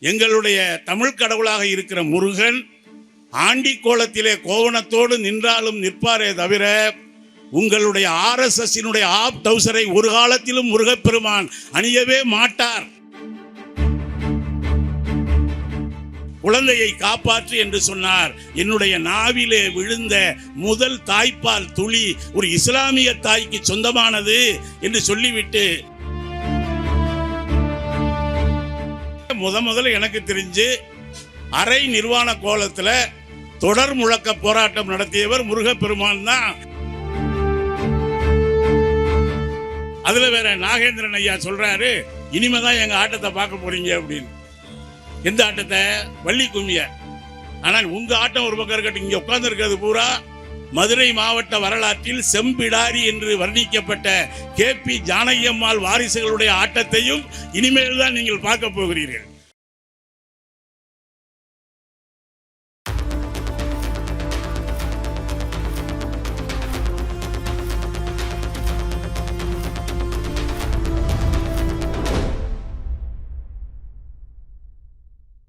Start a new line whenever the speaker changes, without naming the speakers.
எங்களுடைய தமிழ் கடவுளாக இருக்கிற முருகன் ஆண்டி கோலத்திலே கோவணத்தோடு நின்றாலும் நிற்பாரே தவிர உங்களுடைய RSSனுடைய ஆப் டவுசரை ஒரு காலத்திலும் முருகப்பெருமான் அணியவே மாட்டார். குழந்தையை காப்பாற்று என்று சொன்னார். என்னுடைய நாவிலே விழுந்த முதல் தாய்ப்பால் துளி ஒரு இஸ்லாமிய தாய்க்கு சொந்தமானது என்று சொல்லிவிட்டு முதல்ல எனக்கு தெரிஞ்சு அரை நிர்வாண கோலத்துல தொடர் முழக்க போராட்டம் நடத்தியவர் முருகப்பெருமான் தான். அதுல வேற நாகேந்திரன் ஐயா சொல்றாரு, இனிமேதான் எங்க ஆட்டத்தை பார்க்க போறீங்க அப்படின்னு. எந்த ஆட்டத்தை? வள்ளி கும்மிய. ஆனால் உங்க ஆட்டம் ஒரு பக்கம் இருக்கட்டும், இங்க உட்கார்ந்து இருக்கிறது பூரா மதுரை மாவட்ட வரலாற்றில் செம்பிடாரி என்று வர்ணிக்கப்பட்ட KP ஜானகி அம்மாள் வாரிசுகளுடைய ஆட்டத்தையும் இனிமேல் தான் நீங்கள் பார்க்க போகிறீர்கள்.